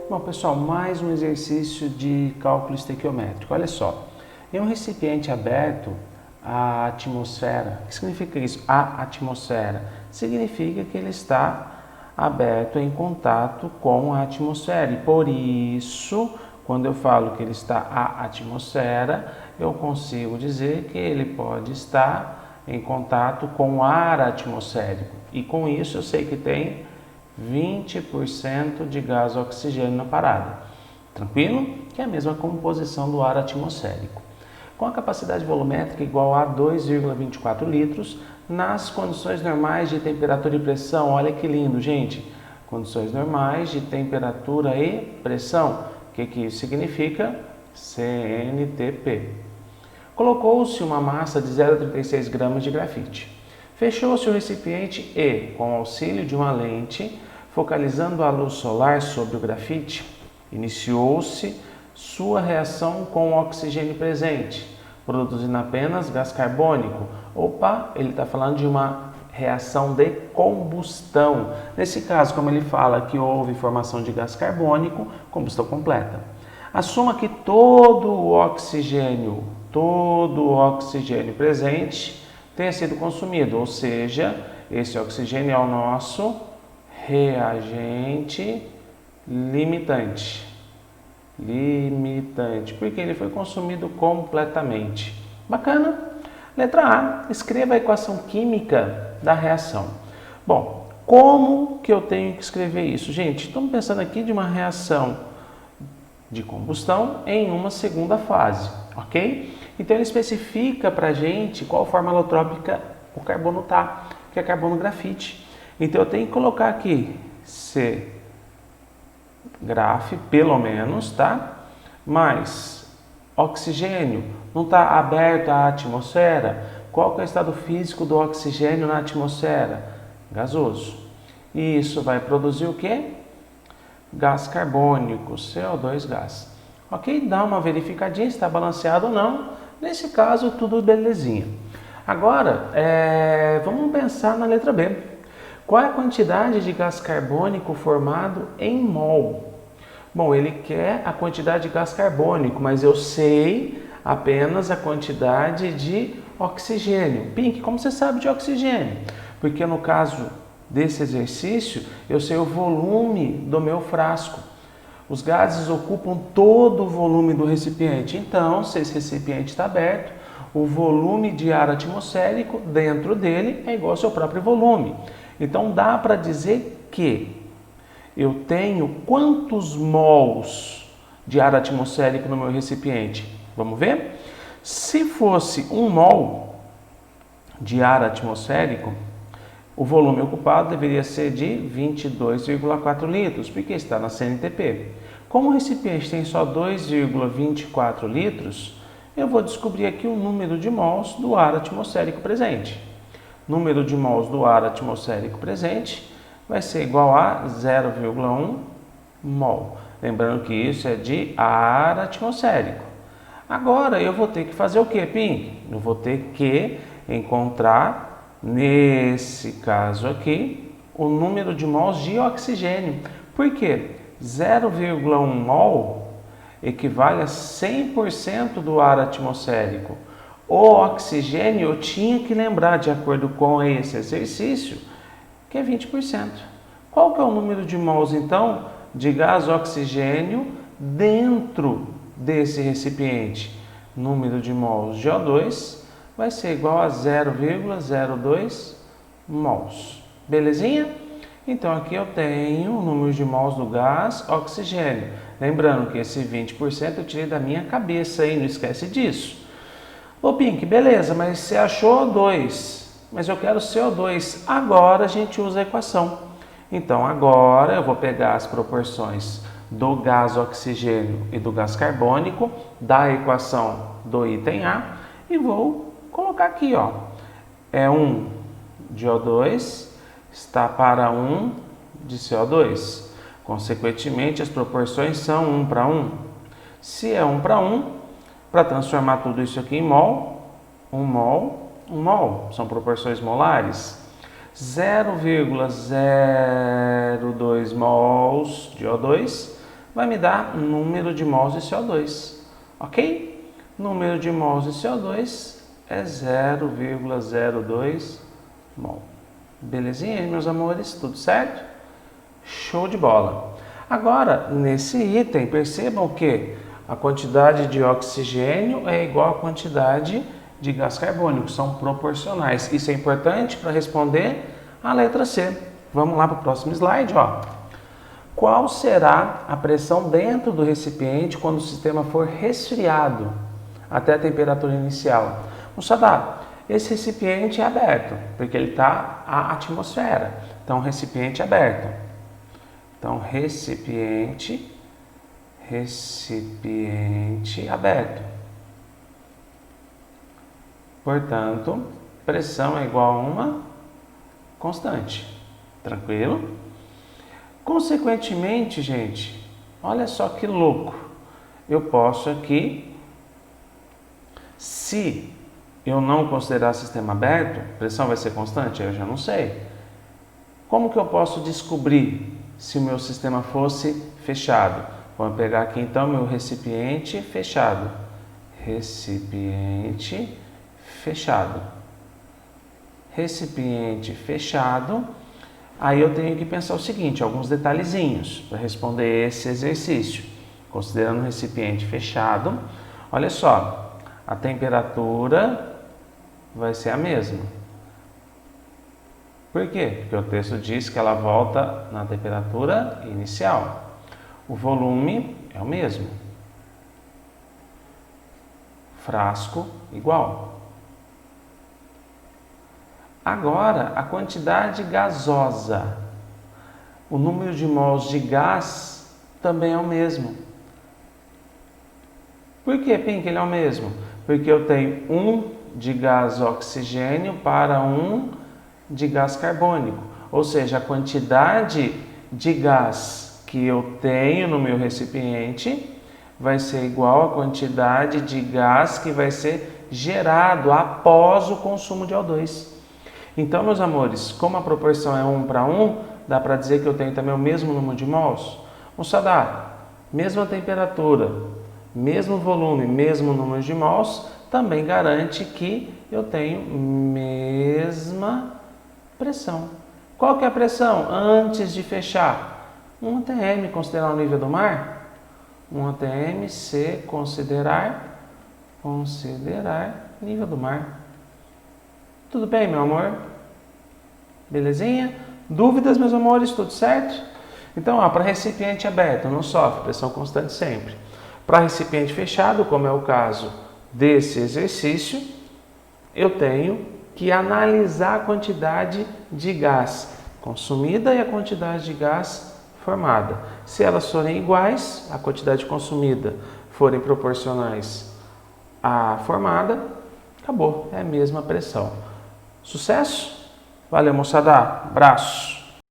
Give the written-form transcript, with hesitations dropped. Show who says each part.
Speaker 1: Bom, pessoal, mais um exercício de cálculo estequiométrico. Olha só, em um recipiente aberto, a atmosfera, o que significa isso? A atmosfera significa que ele está aberto em contato com a atmosfera e por isso, quando eu falo que ele está à atmosfera, eu consigo dizer que ele pode estar em contato com o ar atmosférico e com isso eu sei que tem 20% de gás oxigênio na parada. Tranquilo? Que é a mesma composição do ar atmosférico. Com a capacidade volumétrica igual a 2,24 litros, nas condições normais de temperatura e pressão, olha que lindo, gente. Condições normais de temperatura e pressão. O que isso significa? CNTP. Colocou-se uma massa de 0,36 gramas de grafite. Fechou-se o recipiente e, com o auxílio de uma lente, focalizando a luz solar sobre o grafite, iniciou-se sua reação com o oxigênio presente, produzindo apenas gás carbônico. Opa, ele está falando de uma reação de combustão. Nesse caso, como ele fala que houve formação de gás carbônico, combustão completa. Assuma que todo o oxigênio presente tenha sido consumido, ou seja, esse oxigênio é o nosso reagente limitante, porque ele foi consumido completamente. Bacana? Letra A, escreva a equação química da reação. Bom, como que eu tenho que escrever isso? Gente, estamos pensando aqui de uma reação de combustão em uma segunda fase, ok? Então ele especifica para a gente qual forma alotrópica o carbono está, que é carbono grafite. Então eu tenho que colocar aqui C graf, pelo menos, tá? Mais oxigênio, não está aberto à atmosfera. Qual que é o estado físico do oxigênio na atmosfera? Gasoso. E isso vai produzir o quê? Gás carbônico, CO2 gás. Ok? Dá uma verificadinha se está balanceado ou não. Nesse caso, tudo belezinha. Agora, vamos pensar na letra B. Qual é a quantidade de gás carbônico formado em mol? Bom, ele quer a quantidade de gás carbônico, mas eu sei apenas a quantidade de oxigênio. Pink, como você sabe de oxigênio? Porque no caso desse exercício, eu sei o volume do meu frasco. Os gases ocupam todo o volume do recipiente. Então, se esse recipiente está aberto, o volume de ar atmosférico dentro dele é igual ao seu próprio volume. Então, dá para dizer que eu tenho quantos mols de ar atmosférico no meu recipiente? Vamos ver? Se fosse 1 mol de ar atmosférico, o volume ocupado deveria ser de 22,4 litros, porque está na CNTP. Como o recipiente tem só 2,24 litros, eu vou descobrir aqui o número de mols do ar atmosférico presente. Número de mols do ar atmosférico presente vai ser igual a 0,1 mol. Lembrando que isso é de ar atmosférico. Agora eu vou ter que fazer o que, Pink? Eu vou ter que encontrar, nesse caso aqui, o número de mols de oxigênio. Por quê? 0,1 mol equivale a 100% do ar atmosférico. O oxigênio eu tinha que lembrar, de acordo com esse exercício, que é 20%. Qual que é o número de mols, então, de gás oxigênio dentro desse recipiente? Número de mols de O2 vai ser igual a 0,02 mols. Belezinha? Então, aqui eu tenho o número de mols do gás oxigênio. Lembrando que esse 20% eu tirei da minha cabeça aí, não esquece disso. Ô Pink, beleza, mas você achou 2, mas eu quero CO2. Agora a gente usa a equação. Então, agora eu vou pegar as proporções do gás oxigênio e do gás carbônico da equação do item A e vou colocar aqui, ó. É 1 de O2 está para 1 de CO2. Consequentemente, as proporções são 1 para 1. Se é 1 para 1, para transformar tudo isso aqui em mol, 1 mol, 1 mol, são proporções molares. 0,02 mols de O2 vai me dar número de mols de CO2, ok? Número de mols de CO2 é 0,02 mol. Belezinha, meus amores? Tudo certo? Show de bola! Agora, nesse item, percebam que a quantidade de oxigênio é igual à quantidade de gás carbônico, são proporcionais. Isso é importante para responder a letra C. Vamos lá para o próximo slide, ó. Qual será a pressão dentro do recipiente quando o sistema for resfriado até a temperatura inicial? Moçada, esse recipiente é aberto, porque ele está à atmosfera. Então, recipiente aberto. Então, recipiente aberto. Portanto, pressão é igual a uma constante. Tranquilo? Consequentemente, gente, olha só que louco. Eu posso aqui, se eu não considerar sistema aberto, a pressão vai ser constante? Eu já não sei. Como que eu posso descobrir se o meu sistema fosse fechado? Vamos pegar aqui então meu recipiente fechado. Recipiente fechado. Recipiente fechado. Aí eu tenho que pensar o seguinte, alguns detalhezinhos para responder esse exercício. Considerando o recipiente fechado, olha só, a temperatura vai ser a mesma. Por quê? Porque o texto diz que ela volta na temperatura inicial. O volume é o mesmo. Frasco igual. Agora, a quantidade gasosa. O número de mols de gás também é o mesmo. Por que, Pink, ele é o mesmo? Porque eu tenho 1 de gás oxigênio para 1 de gás carbônico. Ou seja, a quantidade de gás que eu tenho no meu recipiente vai ser igual à quantidade de gás que vai ser gerado após o consumo de O2. Então, meus amores, como a proporção é 1 para 1, dá para dizer que eu tenho também o mesmo número de mols? Moçada, mesma temperatura, mesmo volume, mesmo número de mols, também garante que eu tenho mesma pressão. Qual que é a pressão antes de fechar? 1 atm, considerar o nível do mar? 1 atm, C, considerar nível do mar. Tudo bem, meu amor? Belezinha? Dúvidas, meus amores? Tudo certo? Então, para recipiente aberto, não sofre, pressão constante sempre. Para recipiente fechado, como é o caso desse exercício, eu tenho que analisar a quantidade de gás consumida e a quantidade de gás formada. Se elas forem iguais, a quantidade consumida forem proporcionais à formada, acabou, é a mesma pressão. Sucesso? Valeu, moçada. Abraço.